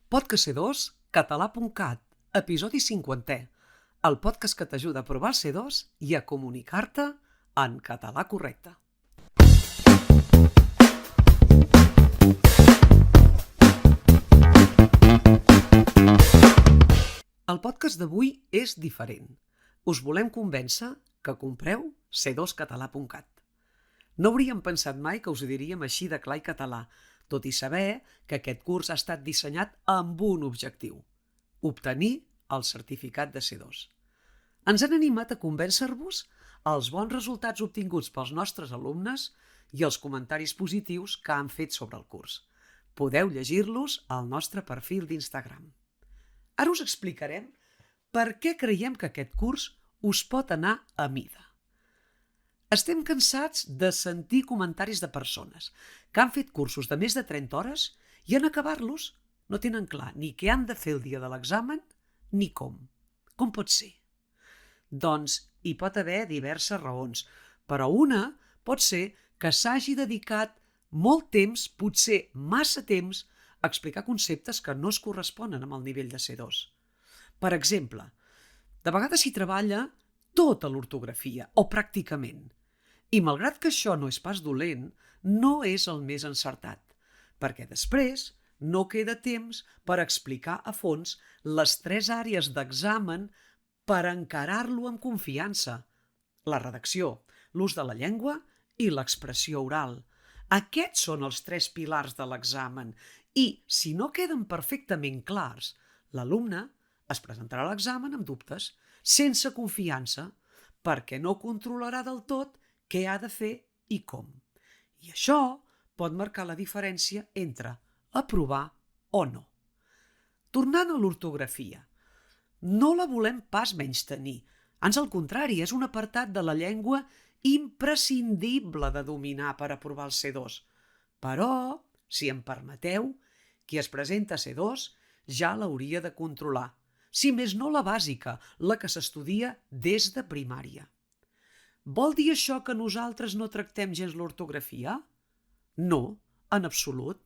Podcast C2, català.cat, episodi 50è, el podcast que t'ajuda a provar el C2 i a comunicar-te en català correcte. El podcast d'avui és diferent. Us volem convèncer que compreu c2català.cat. No hauríem pensat mai que us ho diríem així de clar i català, tot i saber que aquest curs ha estat dissenyat amb un objectiu: obtenir el certificat de C2. Ens han animat a convèncer-vos els bons resultats obtinguts pels nostres alumnes i els comentaris positius que han fet sobre el curs. Podeu llegir-los al nostre perfil d'Instagram. Ara us explicarem per què creiem que aquest curs us pot anar a mida. Estem cansats de sentir comentaris de persones que han fet cursos de més de 30 hores i en acabar-los no tenen clar ni què han de fer el dia de l'examen ni com. Com pot ser? Doncs hi pot haver diverses raons, però una pot ser que s'hagi dedicat molt temps, potser massa temps, a explicar conceptes que no es corresponen amb el nivell de C2. Per exemple, de vegades s'hi treballa tota l'ortografia, o pràcticament. I malgrat que això no és pas dolent, no és el més encertat, perquè després no queda temps per explicar a fons les 3 àrees d'examen per encarar-lo amb confiança: la redacció, l'ús de la llengua i l'expressió oral. Aquests són els 3 pilars de l'examen i, si no queden perfectament clars, l'alumne es presentarà a l'examen amb dubtes, sense confiança, perquè no controlarà del tot què ha de fer i com. I això pot marcar la diferència entre aprovar o no. Tornant a l'ortografia, no la volem pas menystenir. Ans al contrari, és un apartat de la llengua imprescindible de dominar per aprovar el C2. Però, si em permeteu, qui es presenta a C2 ja l'hauria de controlar. Si més no la bàsica, la que s'estudia des de primària. Vol dir això que nosaltres no tractem gens l'ortografia? No, en absolut,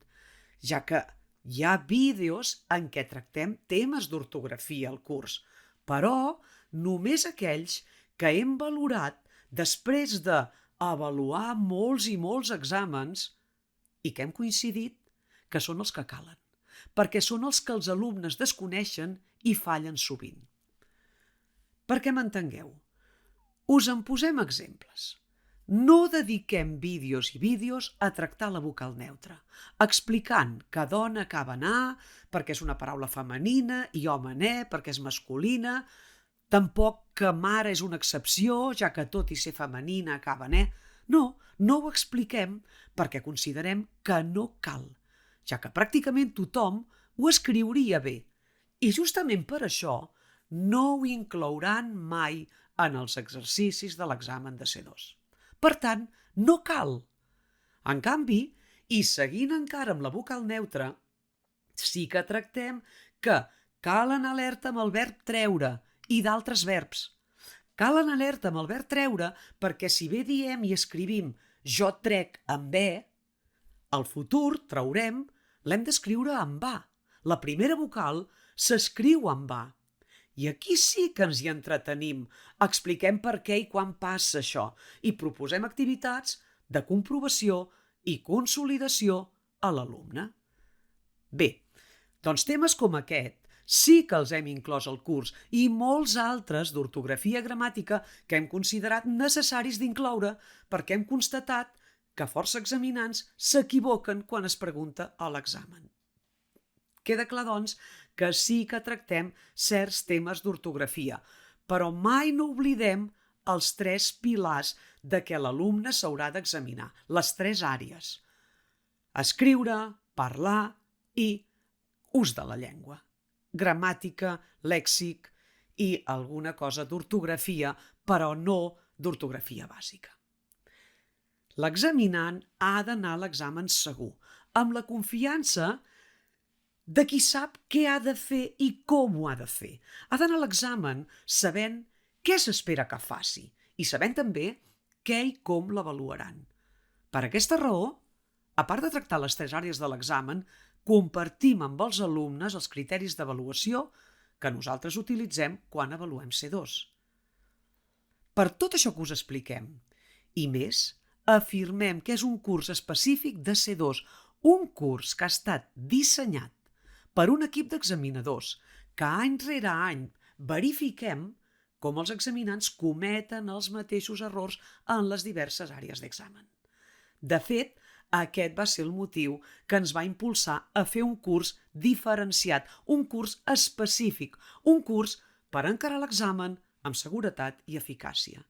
ja que hi ha vídeos en què tractem temes d'ortografia al curs, però només aquells que hem valorat després d'avaluar molts i molts exàmens i que hem coincidit que són els que calen, perquè són els que els alumnes desconeixen i fallen sovint. Perquè m'entengueu, us en posem exemples. No dediquem vídeos i vídeos a tractar la vocal neutra, explicant que dona acaba en A perquè és una paraula femenina i home en E perquè és masculina, tampoc que mare és una excepció, ja que tot i ser femenina acaba en E. No, no ho expliquem perquè considerem que no cal, ja que pràcticament tothom ho escriuria bé. I justament per això no ho inclouran mai en els exercicis de l'examen de C2. Per tant, no cal. En canvi, i seguint encara amb la vocal neutra, sí que tractem que cal anar alerta amb el verb treure i d'altres verbs. Cal anar alerta amb el verb treure perquè si bé diem i escrivim jo trec amb E, al futur traurem l'hem d'escriure amb A. La primera vocal s'escriu amb A. I aquí sí que ens hi entretenim, expliquem per què i quan passa això i proposem activitats de comprovació i consolidació a l'alumne. Bé, doncs temes com aquest sí que els hem inclòs al curs i molts altres d'ortografia i gramàtica que hem considerat necessaris d'incloure perquè hem constatat que força examinants s'equivoquen quan es pregunta a l'examen. Queda clar, doncs, que sí que tractem certs temes d'ortografia, però mai no oblidem els 3 pilars de què l'alumne s'haurà d'examinar, les 3 àrees: escriure, parlar i ús de la llengua, gramàtica, lèxic i alguna cosa d'ortografia, però no d'ortografia bàsica. L'examinant ha d'anar a l'examen segur, amb la confiança de qui sap què ha de fer i com ho ha de fer. Ha d'anar a l'examen sabent què s'espera que faci i sabent també què i com l'avaluaran. Per aquesta raó, a part de tractar les 3 àrees de l'examen, compartim amb els alumnes els criteris d'avaluació que nosaltres utilitzem quan avaluem C2. Per tot això que us expliquem, i més, afirmem que és un curs específic de C2, un curs que ha estat dissenyat per un equip d'examinadors que any rere any verifiquem com els examinants cometen els mateixos errors en les diverses àrees d'examen. De fet, aquest va ser el motiu que ens va impulsar a fer un curs diferenciat, un curs específic, un curs per encarar l'examen amb seguretat i eficàcia.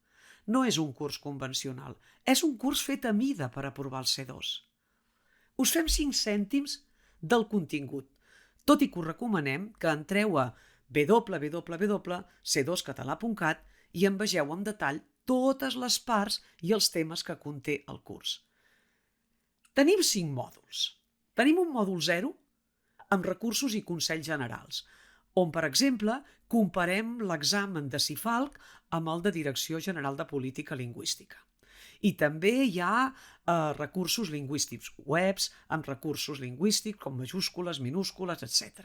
No és un curs convencional, és un curs fet a mida per aprovar el C2. Us fem 5 cèntims del contingut, tot i que us recomanem que entreu a www.c2català.cat i en vegeu en detall totes les parts i els temes que conté el curs. Tenim 5 mòduls. Tenim un mòdul 0 amb recursos i consells generals, on, per exemple, comparem l'examen de CIFALC amb el de Direcció General de Política Lingüística. I també hi ha recursos lingüístics, webs amb recursos lingüístics com majúscules, minúscules, etc.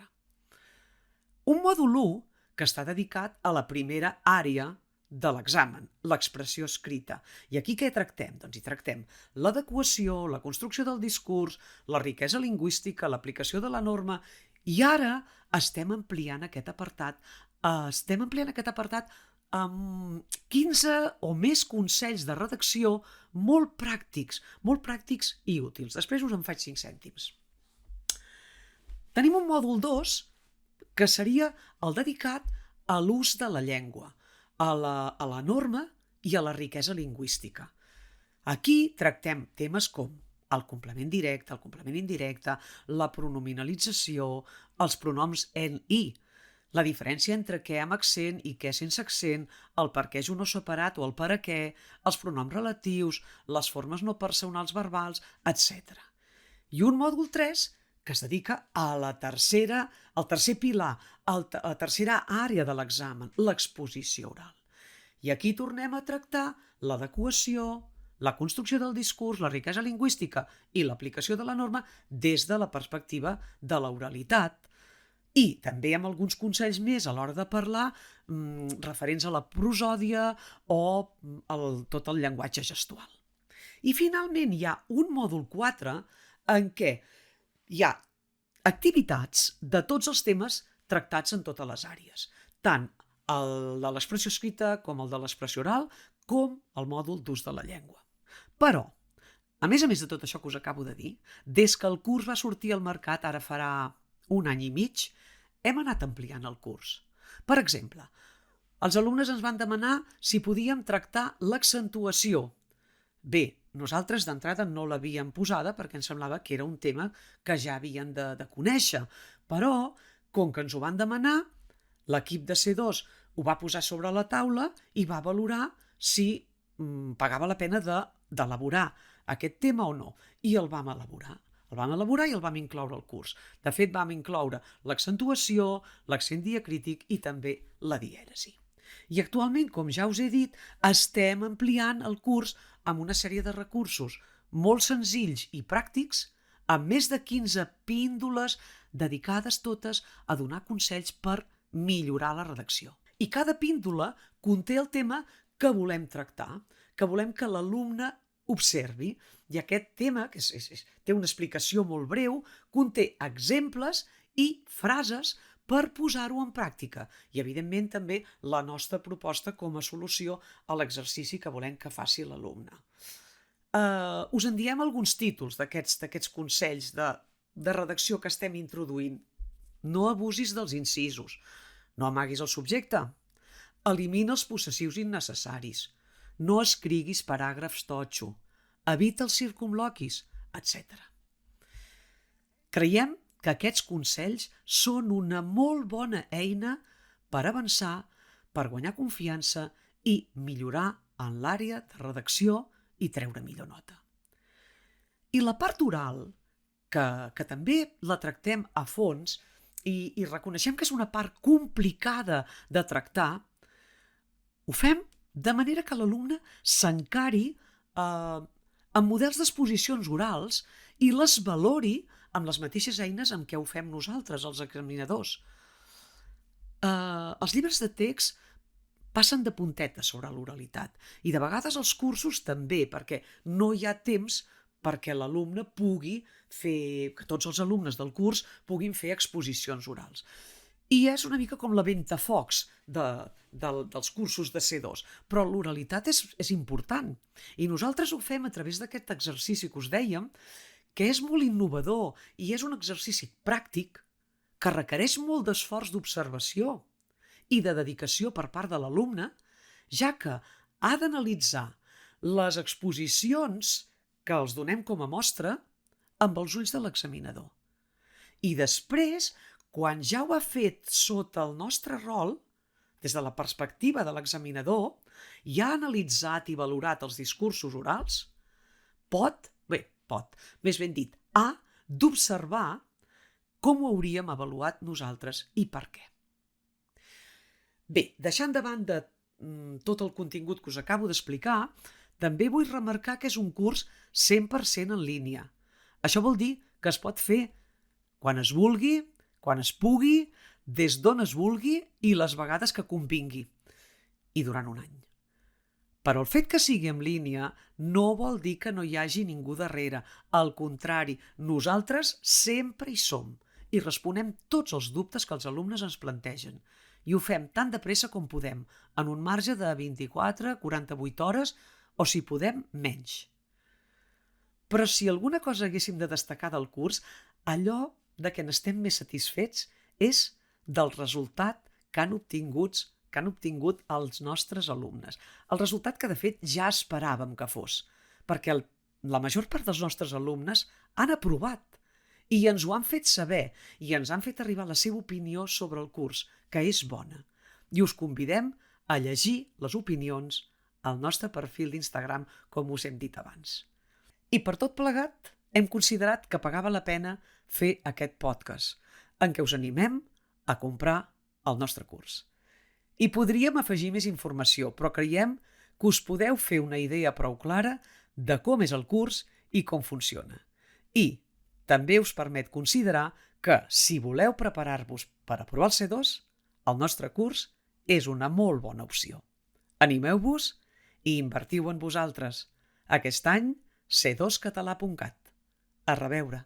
Un mòdul 1 que està dedicat a la primera àrea de l'examen, l'expressió escrita. I aquí què tractem? Doncs hi tractem l'adequació, la construcció del discurs, la riquesa lingüística, l'aplicació de la norma, i ara estem ampliant aquest apartat amb 15 o més consells de redacció molt pràctics i útils. Després us en faig 5 cèntims. Tenim un mòdul 2 que seria el dedicat a l'ús de la llengua, a la norma i a la riquesa lingüística. Aquí tractem temes com el complement directe, el complement indirecte, la pronominalització, els pronoms en i, la diferència entre què amb accent i què sense accent, el per què és un no separat o el per a què, els pronoms relatius, les formes no personals verbals, etc. I un mòdul 3 que es dedica al tercer pilar, a la tercera àrea de l'examen, l'exposició oral. I aquí tornem a tractar l'adequació, la construcció del discurs, la riquesa lingüística i l'aplicació de la norma des de la perspectiva de l'oralitat, i també amb alguns consells més a l'hora de parlar referents a la prosòdia o tot el llenguatge gestual. I finalment hi ha un mòdul 4 en què hi ha activitats de tots els temes tractats en totes les àrees, tant el de l'expressió escrita com el de l'expressió oral, com el mòdul d'ús de la llengua. Però, a més de tot això que us acabo de dir, des que el curs va sortir al mercat, ara farà un any i mig, hem anat ampliant el curs. Per exemple, els alumnes ens van demanar si podíem tractar l'accentuació. Bé, nosaltres d'entrada no l'havíem posada perquè ens semblava que era un tema que ja havien de conèixer, però, com que ens ho van demanar, l'equip de C2 ho va posar sobre la taula i va valorar si pagava la pena d'elaborar aquest tema o no, i el vam elaborar. El vam elaborar i el vam incloure al curs. De fet, vam incloure l'accentuació, l'accent diacrític i també la dièresi. I actualment, com ja us he dit, estem ampliant el curs amb una sèrie de recursos molt senzills i pràctics, amb més de 15 píndoles dedicades totes a donar consells per millorar la redacció. I cada píndola conté el tema que volem tractar, que volem que l'alumne observi, i aquest tema, que té una explicació molt breu, conté exemples i frases per posar-ho en pràctica i, evidentment, també la nostra proposta com a solució a l'exercici que volem que faci l'alumne. Us en diem alguns títols d'aquests consells de redacció que estem introduint. No abusis dels incisos, no amaguis el subjecte, elimina els possessius innecessaris, no escriguis paràgrafs totxo, evita els circumloquis, etc. Creiem que aquests consells són una molt bona eina per avançar, per guanyar confiança i millorar en l'àrea de redacció i treure millor nota. I la part oral, que també la tractem a fons i reconeixem que és una part complicada de tractar, ho fem de manera que l'alumne s'encari amb models d'exposicions orals i les valori amb les mateixes eines amb què ho fem nosaltres, els examinadors. Els llibres de text passen de puntetes sobre l'oralitat i de vegades els cursos també, perquè no hi ha temps perquè l'alumne pugui fer, que tots els alumnes del curs puguin fer exposicions orals. I és una mica com la ventafocs dels cursos de C2, però l'oralitat és important. I nosaltres ho fem a través d'aquest exercici que us dèiem, que és molt innovador i és un exercici pràctic que requereix molt d'esforç d'observació i de dedicació per part de l'alumne, ja que ha d'analitzar les exposicions que els donem com a mostra amb els ulls de l'examinador. I després, quan ja ho ha fet sota el nostre rol, des de la perspectiva de l'examinador, ja ha analitzat i valorat els discursos orals, més ben dit, ha d'observar com ho hauríem avaluat nosaltres i per què. Bé, deixant de banda tot el contingut que us acabo d'explicar, també vull remarcar que és un curs 100% en línia. Això vol dir que es pot fer quan es vulgui, quan es pugui, des d'on es vulgui i les vegades que convingui, i durant un any. Però el fet que sigui en línia no vol dir que no hi hagi ningú darrere. Al contrari, nosaltres sempre hi som i responem tots els dubtes que els alumnes ens plantegen. I ho fem tan de pressa com podem, en un marge de 24-48 hores o, si podem, menys. Però si alguna cosa haguéssim de destacar del curs, allò de què n'estem més satisfets és del resultat que han obtingut els nostres alumnes. El resultat que, de fet, ja esperàvem que fos, perquè la major part dels nostres alumnes han aprovat i ens ho han fet saber i ens han fet arribar la seva opinió sobre el curs, que és bona. I us convidem a llegir les opinions al nostre perfil d'Instagram, com us hem dit abans. I per tot plegat, hem considerat que pagava la pena fer aquest podcast, en què us animem a comprar el nostre curs. I podríem afegir més informació, però creiem que us podeu fer una idea prou clara de com és el curs i com funciona. I també us permet considerar que, si voleu preparar-vos per aprovar el C2, el nostre curs és una molt bona opció. Animeu-vos i invertiu en vosaltres. Aquest any, c2català.cat. A reveure.